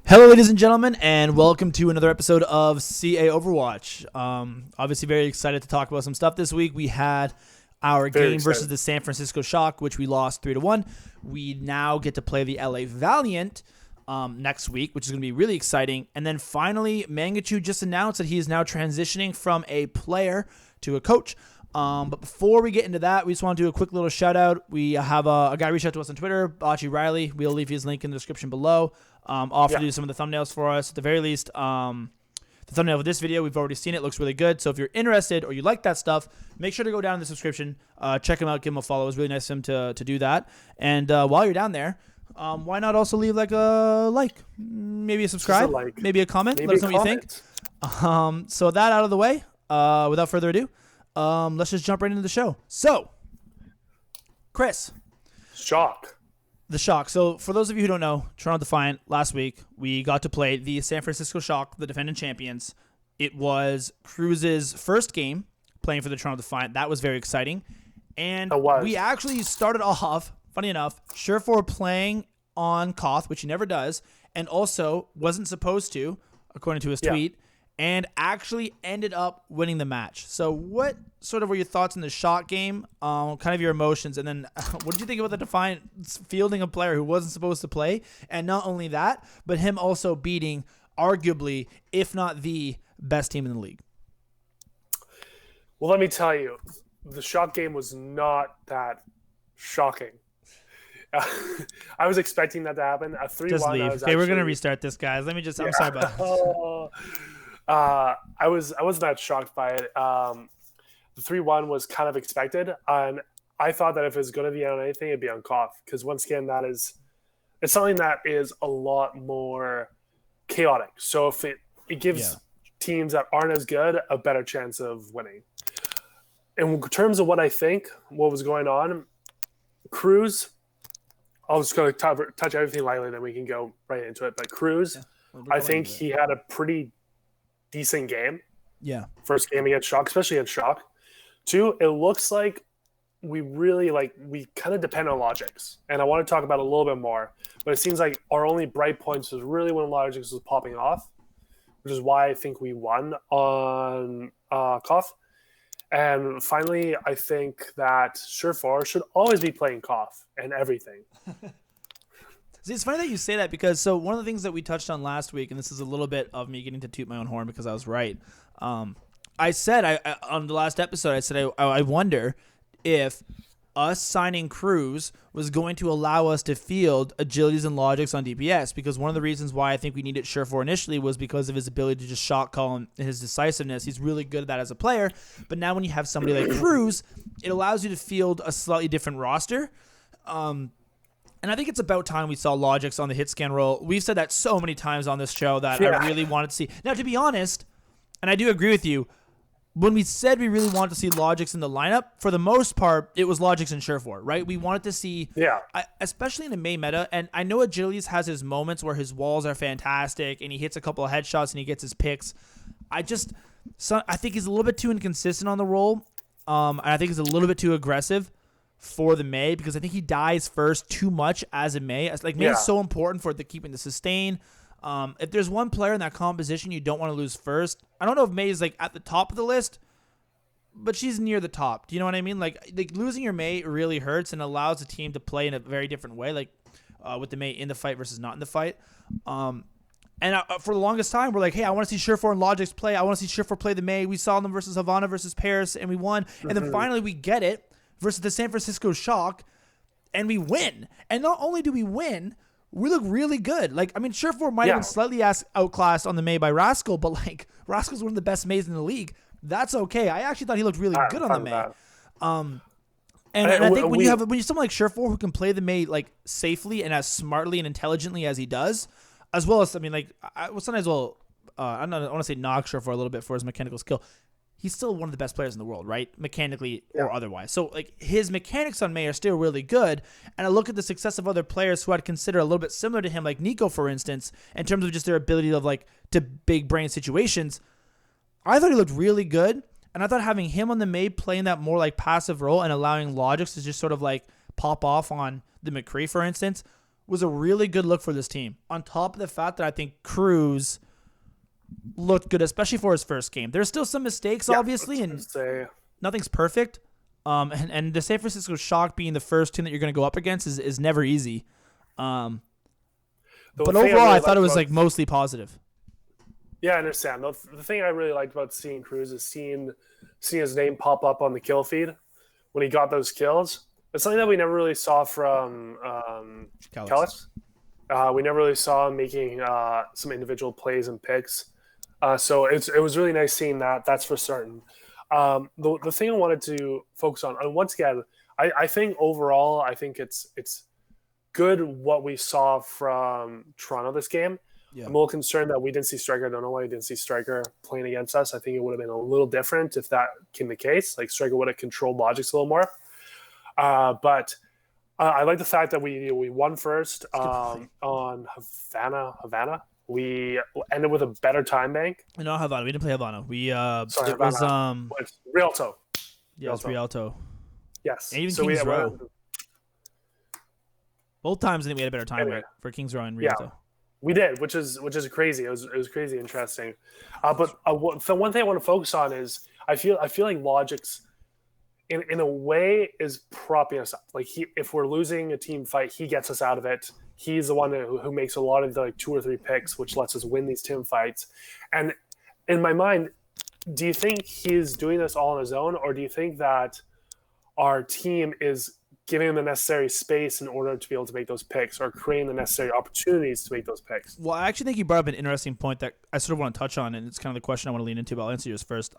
Hello, ladies and gentlemen, and welcome to another episode of CA Overwatch. Obviously, very excited to talk about some stuff this week. We had our game versus the San Francisco Shock, which we lost 3-1. We now get to play the LA Valiant next week, which is going to be really exciting. And then finally, Mangachu just announced that he is now transitioning from a player to a coach. But before we get into that, we just want to do a quick little shout out. We have a guy reach out to us on Twitter, Bachi Riley. We'll leave his link in the description below. Offer to do some of the thumbnails for us. At the very least, the thumbnail of this video, we've already seen it. Looks really good. So if you're interested or you like that stuff, make sure to go down in the subscription. Check him out. Give him a follow. It was really nice of him to do that. And while you're down there, why not also leave maybe a subscribe, maybe a comment. Let us know what you think. So that out of the way, without further ado, let's just jump right into the show. So, Chris. The Shock. So, for those of you who don't know, Toronto Defiant, last week, we got to play the San Francisco Shock, the defending champions. It was Kruise's first game playing for the Toronto Defiant. That was very exciting. And we actually started off, funny enough, Surefour playing on Koth, which he never does, and also wasn't supposed to, according to his tweet, and actually ended up winning the match. So what sort of were your thoughts on the Shock game, kind of your emotions, and then what did you think about the Defiant fielding a player who wasn't supposed to play? And not only that, but him also beating arguably, if not the best team in the league. Well, let me tell you, the Shock game was not that shocking. I was expecting that to happen. A 3-1. Just leave. Okay, we're going to restart this, guys. Let me just, I'm sorry about that. I wasn't that shocked by it. The 3-1 was kind of expected, and I thought that if it was going to be on anything, it'd be on Koth, because once again, it's something that is a lot more chaotic. So if it gives teams that aren't as good a better chance of winning. In terms of what I think, what was going on, Kruise, I'll just go touch everything lightly, then we can go right into it. But Kruise, I think he had a pretty decent game. Yeah. First game against Shock, especially against Shock. 2, it looks like we kind of depend on Logics. And I want to talk about it a little bit more. But it seems like our only bright points was really when Logics was popping off, which is why I think we won on Koth. And finally, I think that Surefour should always be playing Koth and everything. See, it's funny that you say that, because so one of the things that we touched on last week, and this is a little bit of me getting to toot my own horn because I was right. I said on the last episode, I said I wonder if us signing Kruise was going to allow us to field agilities and logics on DPS, because one of the reasons why I think we needed Surefour initially was because of his ability to just shot call and his decisiveness. He's really good at that as a player, but now when you have somebody like Kruise, it allows you to field a slightly different roster. And I think it's about time we saw Logics on the hit scan roll. We've said that so many times on this show that I really wanted to see. Now, to be honest, and I do agree with you, when we said we really wanted to see Logics in the lineup, for the most part, it was Logics and Surefour, right? We wanted to see, especially in the May meta, and I know Agilities has his moments where his walls are fantastic and he hits a couple of headshots and he gets his picks. I think he's a little bit too inconsistent on the roll, and I think he's a little bit too aggressive for the May, because I think he dies first too much as a May. May is so important for keeping the sustain. If there's one player in that composition you don't want to lose first, I don't know if May is at the top of the list, but she's near the top. Do you know what I mean? Like losing your May really hurts and allows the team to play in a very different way, with the May in the fight versus not in the fight. And for the longest time, we're like, hey, I want to see Surefour and Logics play. I want to see Surefour play the May. We saw them versus Havana versus Paris, and we won. And then finally we get it versus the San Francisco Shock, and we win. And not only do we win, we look really good. Surefour might have been slightly outclassed on the May by Rascal, but Rascal's one of the best Mays in the league. That's okay. I actually thought he looked really good on the May. And I think when you have someone like Surefour who can play the May safely and as smartly and intelligently as he does, as well as I don't want to say knock Surefour a little bit for his mechanical skill. He's still one of the best players in the world, right? Mechanically or otherwise. So, his mechanics on May are still really good. And I look at the success of other players who I'd consider a little bit similar to him, like Nico, for instance, in terms of just their ability to big brain situations. I thought he looked really good. And I thought having him on the May playing that more passive role and allowing Logics to just sort of pop off on the McCree, for instance, was a really good look for this team. On top of the fact that I think Kruise looked good, especially for his first game. There's still some mistakes, obviously, and nothing's perfect. And the San Francisco Shock being the first team that you're going to go up against is never easy. But overall, I thought it was like mostly positive. Yeah, I understand. The thing I really liked about seeing Kruise is seeing his name pop up on the kill feed when he got those kills. It's something that we never really saw from Kellis. We never really saw him making some individual plays and picks. So it was really nice seeing that. That's for certain. The thing I wanted to focus on, and once again, I think overall, I think it's good what we saw from Toronto this game. Yeah. I'm a little concerned that we didn't see Striker. I don't know why we didn't see Striker playing against us. I think it would have been a little different if that came the case. Like Striker would have controlled Logics a little more. But I like the fact that we won first on Havana. We ended with a better time bank. No, Havana. We didn't play Havana. It was Rialto. Yeah, it's Rialto. Yes. And even Kings Row. Both times I think we had a better time rate for Kings Row and Rialto. Yeah, we did, which is crazy. It was crazy interesting. But the one thing I want to focus on is I feel like Logic's in a way is propping us up. Like if we're losing a team fight, he gets us out of it. He's the one who makes a lot of the 2 or 3 picks, which lets us win these team fights. And in my mind, do you think he's doing this all on his own, or do you think that our team is giving him the necessary space in order to be able to make those picks, or creating the necessary opportunities to make those picks? Well, I actually think you brought up an interesting point that I sort of want to touch on, and it's kind of the question I want to lean into, but I'll answer yours first.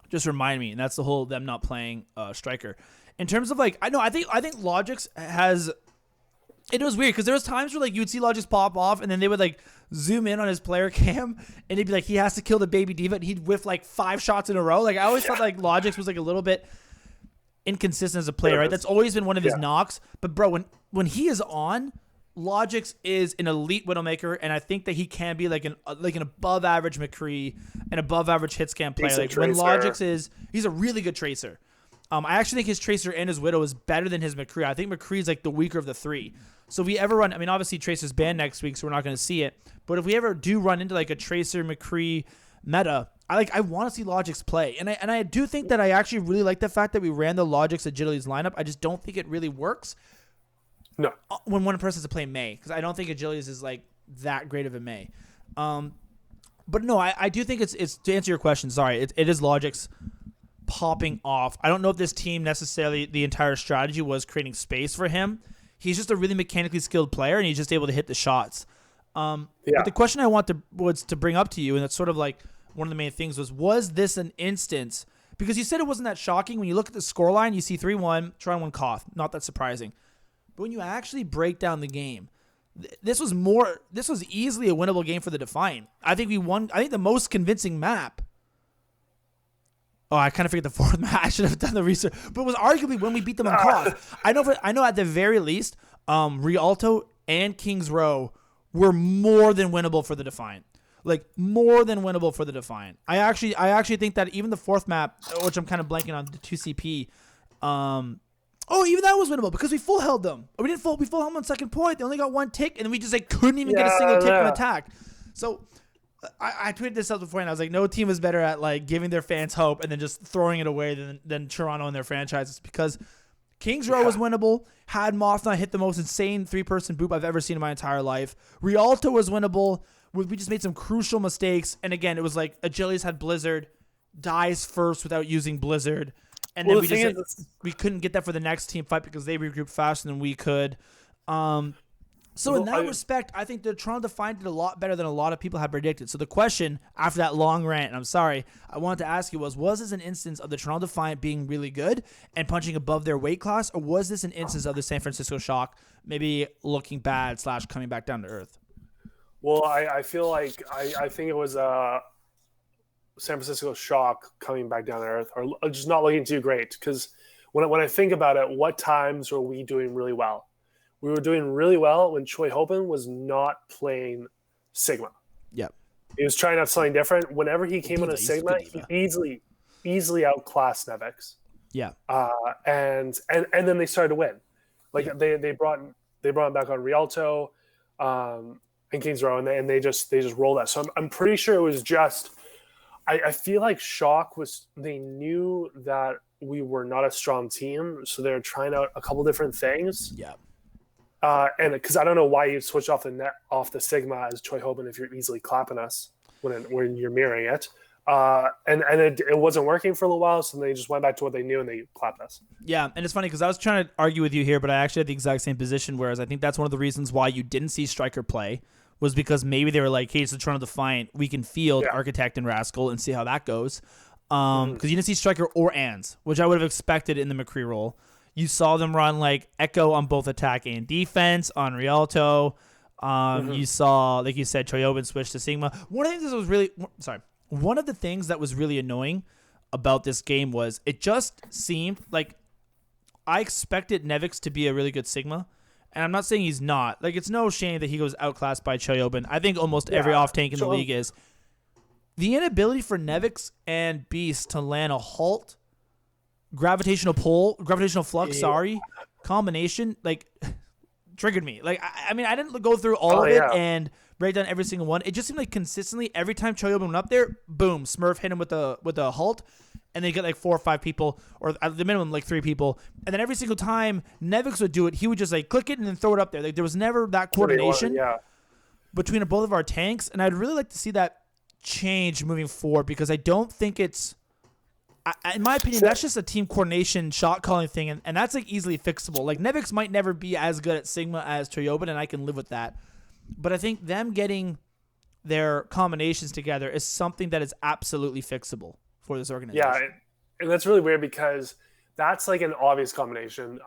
Just remind me, and that's the whole them not playing Striker. In terms of like, I think Logix has. It was weird because there was times where like you would see Logix pop off, and then they would like zoom in on his player cam, and he'd be like, he has to kill the baby diva, and he'd whiff like 5 shots in a row. Like I always thought like Logix was like a little bit inconsistent as a player, right? That's always been one of his knocks. But bro, when he is on, Logix is an elite Widowmaker, and I think that he can be like an above average McCree, an above average hit scan player. Like when Logix he's a really good tracer. I actually think his tracer and his Widow is better than his McCree. I think McCree's like the weaker of the 3. So if we ever run, I mean, obviously Tracer's banned next week, so we're not going to see it. But if we ever do run into like a Tracer McCree meta, I want to see Logix play. And I do think that I actually really like the fact that we ran the Logix Agility's lineup. I just don't think it really works. No. When one person's to play May, because I don't think Agility's is like that great of a May. But no, I do think it's to answer your question. Sorry, it is Logix popping off. I don't know if this team necessarily the entire strategy was creating space for him. He's just a really mechanically skilled player, and he's just able to hit the shots. But the question I was to bring up to you, and that's sort of like one of the main things was this an instance? Because you said it wasn't that shocking. When you look at the scoreline, you see 3-1, Toronto won Koth. Not that surprising. But when you actually break down the game, this was easily a winnable game for the Defiant. I think we won. I think the most convincing map. Oh, I kind of figured the 4th map. I should have done the research. But it was arguably when we beat them on Koth. I know at the very least, Rialto and Kings Row were more than winnable for the Defiant. Like, more than winnable for the Defiant. I actually think that even the 4th map, which I'm kind of blanking on, the 2CP, even that was winnable because we full held them. We full held them on second point. They only got 1 tick, and then we just like couldn't even get a single tick from attack. So I tweeted this out before, and I was like, no team is better at like giving their fans hope and then just throwing it away than Toronto and their franchises, because Kings Row was winnable. Had Mothna hit the most insane 3-person boop I've ever seen in my entire life. Rialto was winnable. We just made some crucial mistakes, and again, it was like Achilles had Blizzard, dies first without using Blizzard, and then we couldn't get that for the next team fight because they regrouped faster than we could. So in that respect, I think the Toronto Defiant did a lot better than a lot of people had predicted. So the question after that long rant, and I'm sorry, I wanted to ask you was this an instance of the Toronto Defiant being really good and punching above their weight class, or was this an instance of the San Francisco Shock maybe looking bad / coming back down to earth? Well, I feel like I think it was San Francisco Shock coming back down to earth, or just not looking too great. Because when I think about it, what times were we doing really well? We were doing really well when Choi Hopen was not playing Sigma. Yep. He was trying out something different. Whenever he came on a Sigma, he easily outclassed Nevix. Yeah. And then they started to win. Like they brought they brought him back on Rialto, and Kings Row, and they just rolled that. So I'm pretty sure it was just. I feel like Shock was. They knew that we were not a strong team, so they were trying out a couple different things. Yeah. And because I don't know why you'd switch off the Sigma as Choi Hoban if you're easily clapping us when you're mirroring it. And it wasn't working for a little while, so they just went back to what they knew and they clapped us. Yeah, and it's funny because I was trying to argue with you here, but I actually had the exact same position, whereas I think that's one of the reasons why you didn't see Striker play was because maybe they were like, hey, it's the Toronto Defiant. We can field Architect and Rascal and see how that goes. Because you didn't see Striker or Ans, which I would have expected in the McCree role. You saw them run like Echo on both attack and defense on Rialto. You saw, like you said, Choyobin switch to Sigma. One of the things that was really annoying about this game was it just seemed like I expected Nevix to be a really good Sigma. And I'm not saying he's not. Like, it's no shame that he goes outclassed by Choyobin. I think almost every off-tank in the league is. The inability for Nevix and Beast to land a halt, gravitational flux, combination, like, triggered me. Like, I mean, I didn't go through all of it and break down every single one. It just seemed like consistently, every time Choyobin went up there, boom, Smurf hit him with a halt, and they get like 4 or 5 people, or at the minimum like 3 people. And then every single time Nevix would do it, he would just like click it and then throw it up there. Like there was never that coordination between both of our tanks, and I'd really like to see that change moving forward because I don't think it's, in my opinion, that's just a team coordination shot calling thing, and that's like easily fixable. Like Nevix might never be as good at Sigma as Choyobin, and I can live with that. But I think them getting their combinations together is something that is absolutely fixable for this organization. Yeah, and that's really weird because that's like an obvious combination.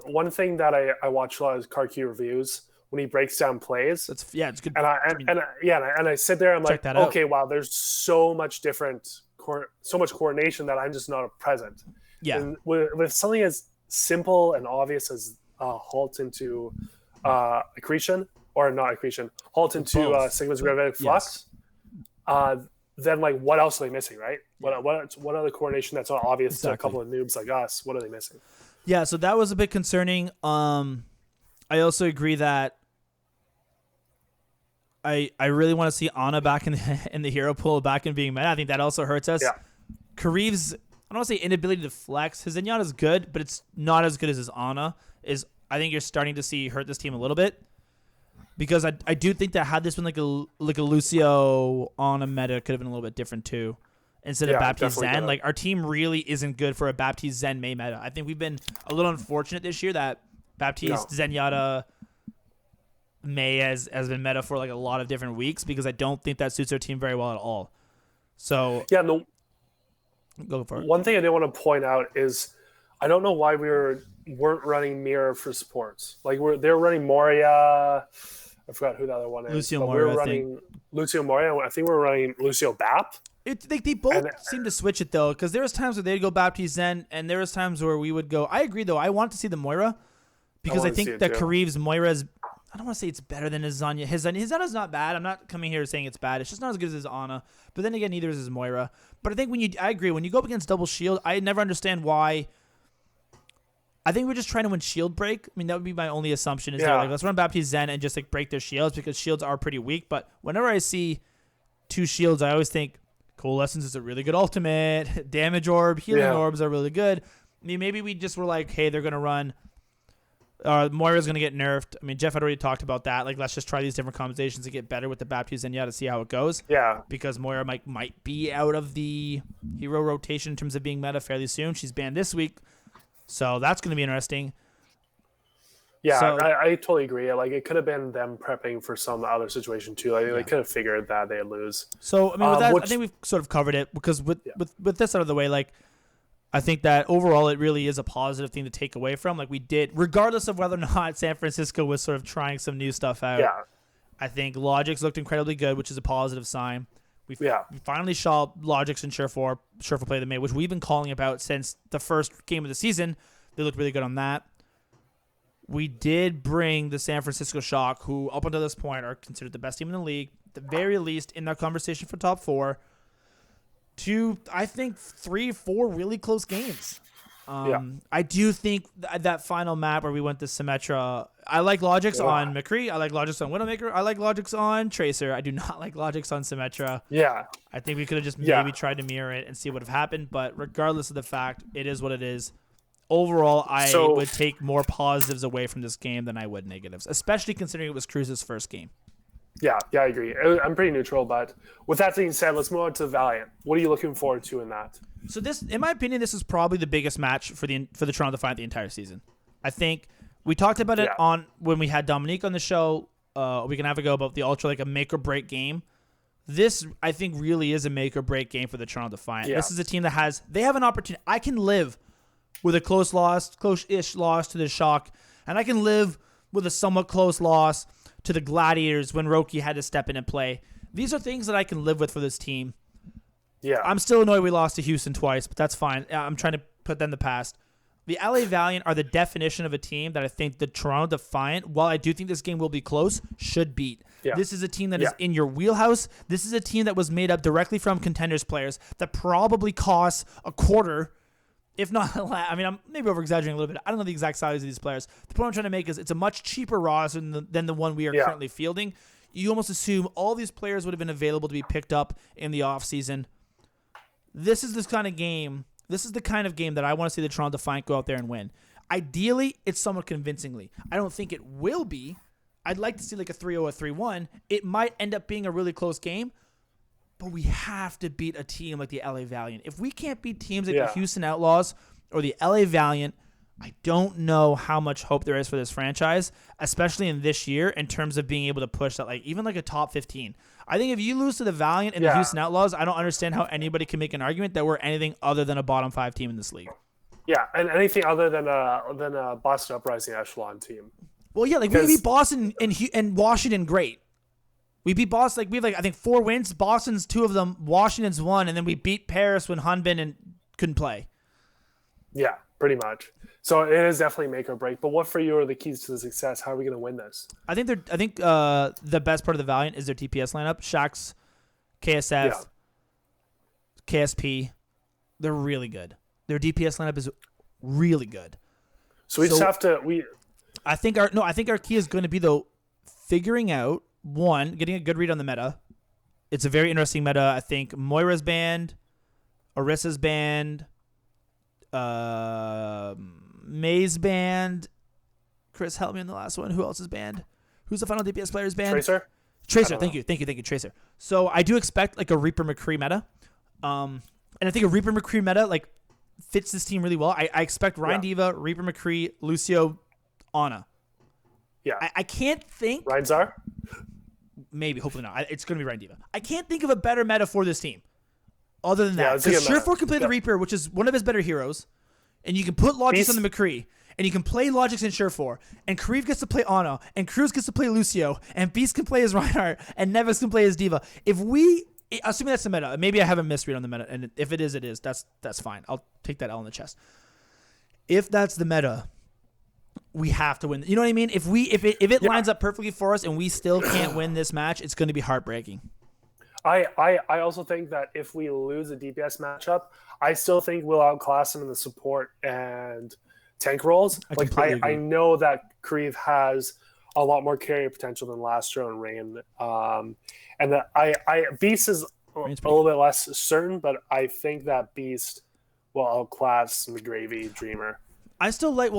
One thing that I watch a lot is CarQ reviews when he breaks down plays. It's good. And I sit there, I'm like, okay, wow, there's so much coordination that I'm just not present. Yeah. And with something as simple and obvious as halt into accretion, or not accretion, halt into Sigma's gravitic flux, then like what else are they missing, right? What other coordination that's not obvious to a couple of noobs like us? What are they missing? Yeah, so that was a bit concerning. I also agree that I really want to see Ana back in the hero pool, back in being meta. I think that also hurts us. Yeah. Kareev's, I don't want to say inability to flex. His Zenyatta is good, but it's not as good as his Ana. I think you're starting to see hurt this team a little bit. Because I do think that had this been like a Lucio on a meta, could have been a little bit different too. Instead of Baptiste Zen, like our team really isn't good for a Baptiste Zen May meta. I think we've been a little unfortunate this year that Baptiste Zenyatta May has been meta for like a lot of different weeks because I don't think that suits our team very well at all. So go for it. One thing I did want to point out is I don't know why we weren't running Mirror for supports. Like they're running Moria. I forgot who the other one is. Lucio Moria, we were running Lucio Moria. I think we were running Lucio Bap. They both seem to switch it though, because there was times where they'd go Baptiste Zen, and there was times where we would go. I agree though. I want to see the Moira because I think that Kareev's Moira is. I don't want to say it's better than his Zanya. His Zanya's not bad. I'm not coming here saying it's bad. It's just not as good as his Ana. But then again, neither is his Moira. But I think I agree. When you go up against double shield, I never understand why. I think we're just trying to win shield break. I mean, that would be my only assumption is that like let's run Baptiste Zen and just like break their shields because shields are pretty weak. But whenever I see 2 shields, I always think Coalescence is a really good ultimate. Damage orb, healing orbs are really good. I mean, maybe we just were like, hey, they're gonna run. Moira's gonna get nerfed. I mean, Jeff had already talked about that. Like, let's just try these different combinations to get better with the Baptiste Zen to see how it goes. Yeah. Because Moira might be out of the hero rotation in terms of being meta fairly soon. She's banned this week. So that's going to be interesting. Yeah, so, I totally agree. Like, it could have been them prepping for some other situation too. Like, they could have figured that they'd lose. So, I mean, with that, I think we've sort of covered it because with this out of the way, like, I think that overall it really is a positive thing to take away from. Like, we did, regardless of whether or not San Francisco was sort of trying some new stuff out. Yeah. I think Logic's looked incredibly good, which is a positive sign. We finally saw Logic's and Surefour play of the May, which we've been calling about since the first game of the season. They looked really good on that. We did bring the San Francisco Shock, who up until this point are considered the best team in the league, at the very least in that conversation for top 4, to, I think, 3-4 really close games. I do think that final map where we went to Symmetra, I like logics Yeah. on McCree. I like logics on Widowmaker. I like logics on Tracer. I do not like logics on Symmetra. Yeah. I think we could have just Yeah. maybe tried to mirror it and see what would have happened. But regardless of the fact, it is what it is. Overall, I would take more positives away from this game than I would negatives, especially considering it was Kruise's first game. Yeah, I agree. I'm pretty neutral, but with that being said, let's move on to Valiant. What are you looking forward to in that? So this, in my opinion, this is probably the biggest match for the Toronto Defiant the entire season. I think we talked about it on when we had Dominique on the show a week and a half ago about the Ultra, like a make or break game. This, I think, really is a make or break game for the Toronto Defiant. Yeah. This is a team that they have an opportunity. I can live with a close-ish loss to the Shock, and I can live with a somewhat close loss to the Gladiators when Roki had to step in and play. These are things that I can live with for this team. Yeah. I'm still annoyed we lost to Houston twice, but that's fine. I'm trying to put them in the past. The LA Valiant are the definition of a team that I think the Toronto Defiant, while I do think this game will be close, should beat. Yeah. This is a team that is in your wheelhouse. This is a team that was made up directly from contenders players that probably costs a quarter, if not a lot. I mean, I'm maybe over-exaggerating a little bit. I don't know the exact size of these players. The point I'm trying to make is it's a much cheaper roster than the one we are currently fielding. You almost assume all these players would have been available to be picked up in the offseason. This is this kind of game. This is the kind of game that I want to see the Toronto Defiant go out there and win. Ideally, it's somewhat convincingly. I don't think it will be. I'd like to see like a 3-0 or 3-1. It might end up being a really close game, but we have to beat a team like the LA Valiant. If we can't beat teams like the Houston Outlaws or the LA Valiant, I don't know how much hope there is for this franchise, especially in this year in terms of being able to push that, like even like a top 15. I think if you lose to the Valiant and the Houston Outlaws, I don't understand how anybody can make an argument that we're anything other than a bottom 5 team in this league. Yeah, and anything other than a Boston Uprising echelon team. Well, yeah, like we beat Boston and Washington great. We beat Boston, like we have like I think 4 wins. Boston's 2 of them, Washington's 1, and then we beat Paris when Hunbin and couldn't play. Yeah, pretty much. So it is definitely make or break. But what for you are the keys to the success? How are we going to win this? I think the best part of the Valiant is their TPS lineup. Shax, KSF, KSP, they're really good. Their DPS lineup is really good. So we just have to I think our key is going to be though figuring out getting a good read on the meta. It's a very interesting meta. I think Moira's banned, Orissa's banned, May's banned. Chris, help me on the last one. Who else is banned? Who's the final DPS player's banned? Tracer. Thank you, Tracer. So I do expect like a Reaper McCree meta, and I think a Reaper McCree meta like fits this team really well. I expect Ryan Diva, Reaper McCree, Lucio, Ana. Yeah. I can't think. Ryan Czar? Maybe, hopefully not. It's going to be Ryan Diva. I can't think of a better meta for this team other than that. Because Surefour can play the Reaper, which is one of his better heroes, and you can put Logics on the McCree, and you can play Logics in Surefour, and Kareev gets to play Ana, and Kruise gets to play Lucio, and Beast can play as Reinhardt, and Neves can play as Diva. Assuming that's the meta, maybe I have a misread on the meta, and if it is, that's fine. I'll take that L in the chest. If that's the meta, we have to win. You know what I mean? If it lines up perfectly for us and we still can't win this match, it's going to be heartbreaking. I also think that if we lose a DPS matchup, I still think we'll outclass them in the support and tank roles. I know that Kareev has a lot more carry potential than Lastro and Rain. And that Beast is a little bit less certain, but I think that Beast will outclass McGravy, Dreamer. I still like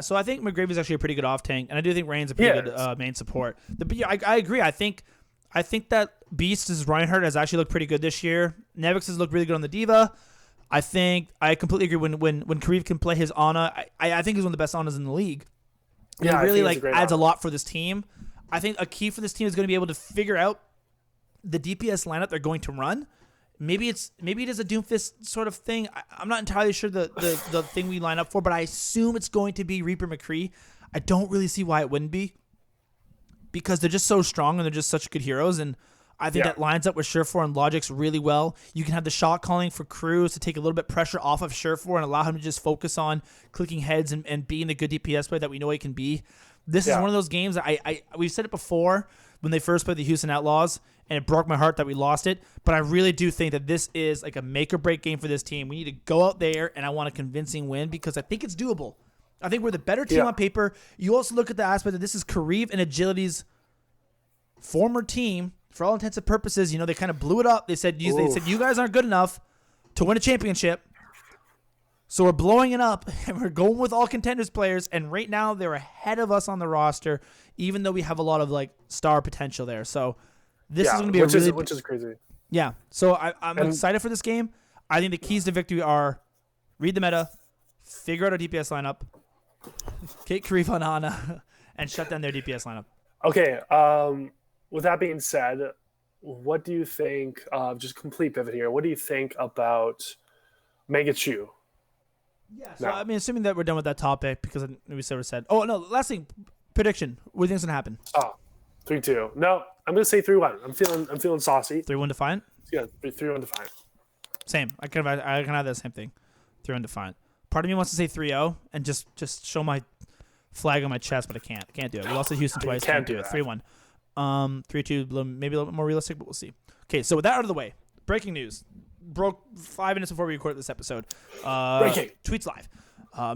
so I think McGravy is actually a pretty good off tank, and I do think Rain's a pretty good main support. I agree. I think that Beast's Reinhardt has actually looked pretty good this year. Nevix has looked really good on the Diva. I think I completely agree when Kareev can play his Ana. I think he's one of the best Anas in the league. And it really adds a lot for this team. I think a key for this team is going to be able to figure out the DPS lineup they're going to run. Maybe it is a Doomfist sort of thing. I'm not entirely sure the thing we line up for, but I assume it's going to be Reaper McCree. I don't really see why it wouldn't be, because they're just so strong and they're just such good heroes, and I think that lines up with Surefour and Logics really well. You can have the shot calling for Kruise to take a little bit pressure off of Surefour and allow him to just focus on clicking heads and being the good DPS player that we know he can be. This is one of those games that we've said it before when they first played the Houston Outlaws, and it broke my heart that we lost it. But I really do think that this is like a make or break game for this team. We need to go out there, and I want a convincing win because I think it's doable. I think we're the better team on paper. You also look at the aspect that this is Kariv and Agility's former team. For all intents and purposes, they kind of blew it up. They said you guys aren't good enough to win a championship. So we're blowing it up, and we're going with all contenders players. And right now, they're ahead of us on the roster, even though we have a lot of star potential there. So this is going to be which is crazy. Yeah. So I'm excited for this game. I think the keys to victory are read the meta, figure out our DPS lineup, get Kariv on Ana, and shut down their DPS lineup. Okay. With that being said, what do you think? Just complete pivot here. What do you think about Mangachu? Yeah. So assuming that we're done with that topic because we said. Oh no! Last thing, prediction. What do you think's gonna happen? 3-2. No, I'm gonna say 3-1. I'm feeling saucy. 3-1 Defiant. Yeah, 3-1 Defiant. Same. I can have that same thing. 3-1 Defiant. Part of me wants to say 3-0 and just show my flag on my chest, but I can't. I can't do it. We lost to Houston twice. Can't do it. 3-1. 3-2, maybe a little bit more realistic, but we'll see. Okay, so with that out of the way, breaking news. Broke 5 minutes before we recorded this episode. Breaking. Tweets live.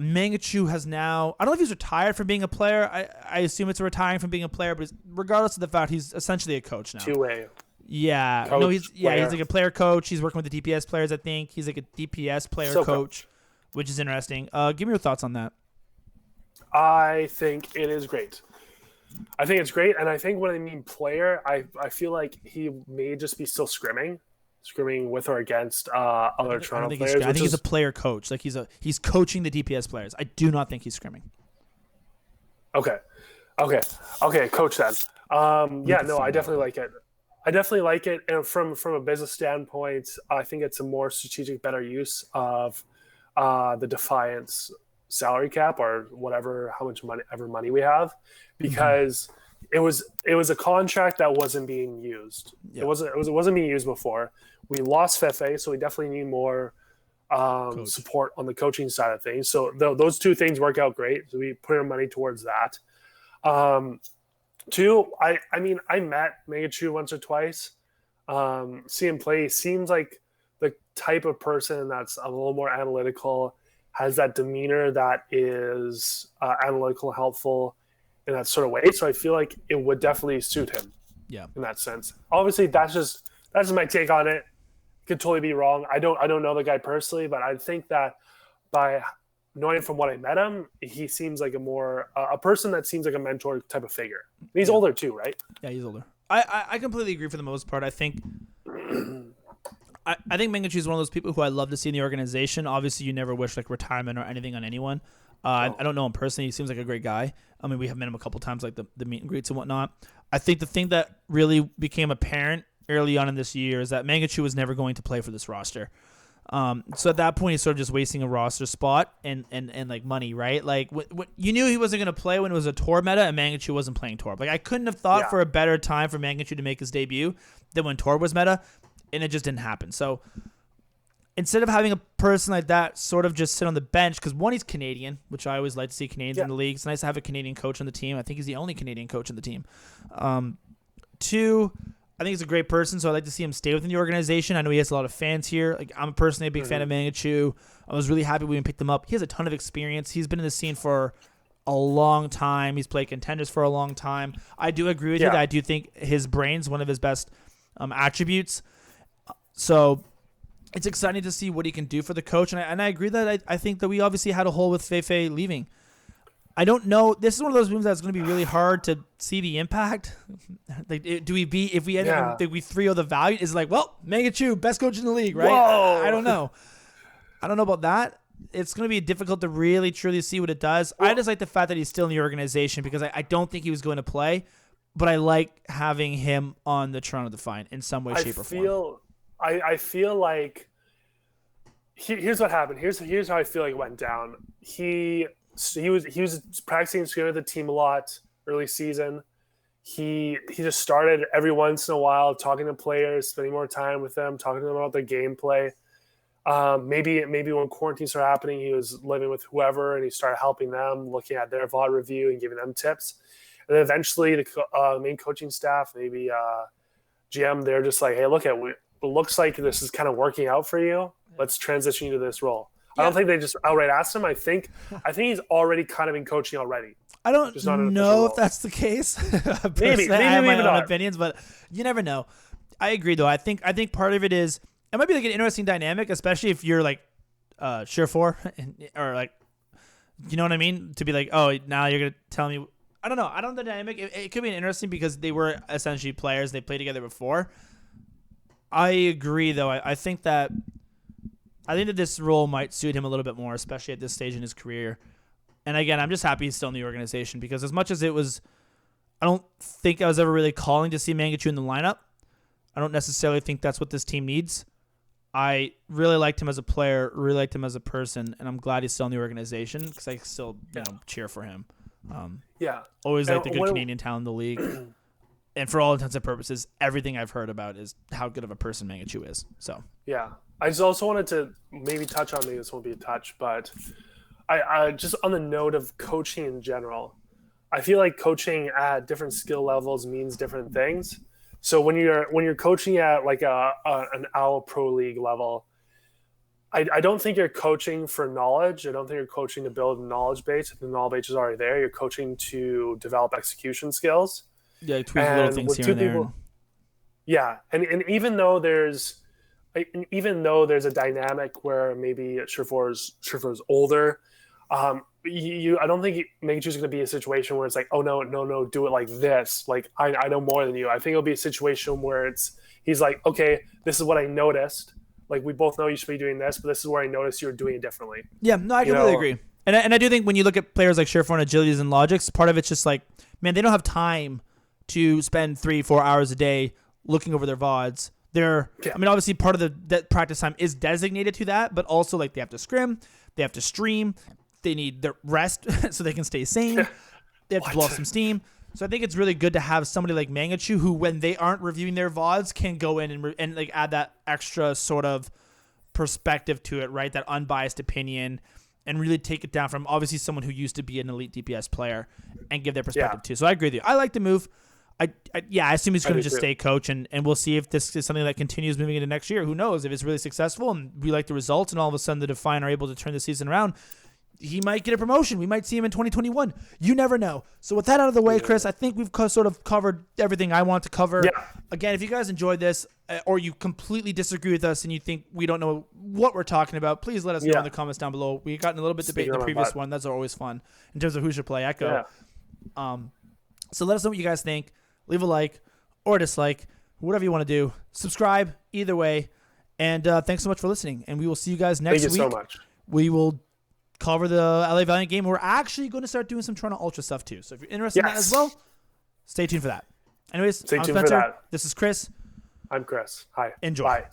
Mangachu has now... I don't know if he's retired from being a player. I assume it's retiring from being a player, but regardless of the fact, he's essentially a coach now. Two-way. Yeah. Coach, he's like a player coach. He's working with the DPS players, I think. He's like a DPS player coach, which is interesting. Give me your thoughts on that. I think it is great. I think it's great, and I think when I mean player, I feel like he may just be still scrimming with or against other Toronto players. I think he's a player coach. Like he's coaching the DPS players. I do not think he's scrimming. Okay, coach then. I definitely like it. And from a business standpoint, I think it's a more strategic, better use of the Defiance salary cap or how much money we have, because it was a contract that wasn't being used. Yep. It wasn't being used before. We lost Fefe, so we definitely need more support on the coaching side of things. So those two things work out great. So we put our money towards that. Two, I met Mangachu once or twice. See him play. Seems like the type of person that's a little more analytical, has that demeanor that is analytical, helpful in that sort of way. So I feel like it would definitely suit him. Yeah. In that sense. Obviously, that's just my take on it. Could totally be wrong. I don't know the guy personally, but I think that by knowing from what I met him, he seems like a person that seems like a mentor type of figure. He's older too, right? Yeah, he's older. I completely agree for the most part. I think Mangachu is one of those people who I love to see in the organization. Obviously, you never wish retirement or anything on anyone. I don't know him personally. He seems like a great guy. I mean, we have met him a couple times, like the meet and greets and whatnot. I think the thing that really became apparent early on in this year is that Mangachu was never going to play for this roster. So at that point, he's sort of just wasting a roster spot and like money, right? Like you knew he wasn't going to play when it was a tour meta and Mangachu wasn't playing tour. Like I couldn't have thought for a better time for Mangachu to make his debut than when tour was meta, and it just didn't happen. So instead of having a person like that sort of just sit on the bench, because one, he's Canadian, which I always like to see Canadians in the league. It's nice to have a Canadian coach on the team. I think he's the only Canadian coach on the team. Two, I think he's a great person, so I'd like to see him stay within the organization. I know he has a lot of fans here. Like I'm personally a big fan of Mangachu. I was really happy we picked him up. He has a ton of experience. He's been in the scene for a long time. He's played contenders for a long time. I do agree with you that I do think his brain's one of his best attributes. So it's exciting to see what he can do for the coach. And I agree that I think that we obviously had a hole with Fefe leaving. I don't know. This is one of those moves that's going to be really hard to see the impact. Like, if we end up we 3-0 the Valiant, is like, well, Mangachu, best coach in the league, right? Whoa. I don't know. I don't know about that. It's going to be difficult to really, truly see what it does. I just like the fact that he's still in the organization because I don't think he was going to play, but I like having him on the Toronto Defiant in some way, shape, or form. I feel like here's what happened. Here's how I feel like it went down. He was practicing scrim with the team a lot early season. He just started every once in a while talking to players, spending more time with them, talking to them about their gameplay. Maybe when quarantine started happening, he was living with whoever and he started helping them, looking at their VOD review and giving them tips. And then eventually the main coaching staff, maybe GM, they're just like, hey, it looks like this is kind of working out for you. Let's transition you to this role. I don't think they just outright asked him. I think he's already kind of been coaching already. I don't know if that's the case. Maybe I have my own not. opinions, but you never know. I agree, though. I think part of it is it might be like an interesting dynamic, especially if you're like Surefour or like, you know what I mean? To be like, oh, now you're gonna tell me. I don't know. I don't know the dynamic. It could be interesting because they were essentially players. They played together before. I agree, though. I think that this role might suit him a little bit more, especially at this stage in his career. And again, I'm just happy he's still in the organization because as much as it was, I don't think I was ever really calling to see Mangachu in the lineup. I don't necessarily think that's what this team needs. I really liked him as a player, really liked him as a person, and I'm glad he's still in the organization because I still cheer for him. Always like the good Canadian talent in the league. And for all intents and purposes, everything I've heard about is how good of a person Mangachu is. So yeah, I just also wanted to maybe touch on, maybe this won't be a touch, but I just on the note of coaching in general, I feel like coaching at different skill levels means different things. So when you're coaching at like an OWL Pro League level, I don't think you're coaching for knowledge. I don't think you're coaching to build a knowledge base. If the knowledge base is already there, you're coaching to develop execution skills. Yeah, tweak little things here and there. Yeah, and even though there's a dynamic where maybe Surefour's older, I don't think Mangachu's going to be a situation where it's like, oh no, do it like this. Like I know more than you. I think it'll be a situation where he's like, okay, this is what I noticed. Like we both know you should be doing this, but this is where I noticed you're doing it differently. Yeah, no, I completely agree. And I do think when you look at players like Surefour and Agilities and Logics, part of it's just like, man, they don't have time to spend 3-4 hours a day looking over their VODs. I mean, obviously part of the practice time is designated to that, but also like they have to scrim, they have to stream, they need their rest so they can stay sane. They have to blow off some steam. So I think it's really good to have somebody like Mangachu who, when they aren't reviewing their VODs, can go in and like add that extra sort of perspective to it, right? That unbiased opinion, and really take it down from obviously someone who used to be an elite DPS player and give their perspective too. So I agree with you. I like the move. I assume he's going to just stay coach, and we'll see if this is something that continues moving into next year. Who knows? If it's really successful and we like the results, and all of a sudden the Defiant are able to turn the season around, he might get a promotion. We might see him in 2021. You never know. So with that out of the way, Chris, I think we've sort of covered everything I want to cover. Yeah. Again, if you guys enjoyed this or you completely disagree with us and you think we don't know what we're talking about, please let us know in the comments down below. We got in a little bit of debate in the previous one. That's always fun in terms of who should play Echo. Yeah. So let us know what you guys think. Leave a like or dislike, whatever you want to do. Subscribe, either way. And thanks so much for listening. And we will see you guys next week. Thank you so much. We will cover the LA Valiant game. We're actually going to start doing some Toronto Ultra stuff too. So if you're interested in that as well, stay tuned for that. Anyways, I'm Spencer. This is Chris. I'm Chris. Hi. Enjoy. Bye.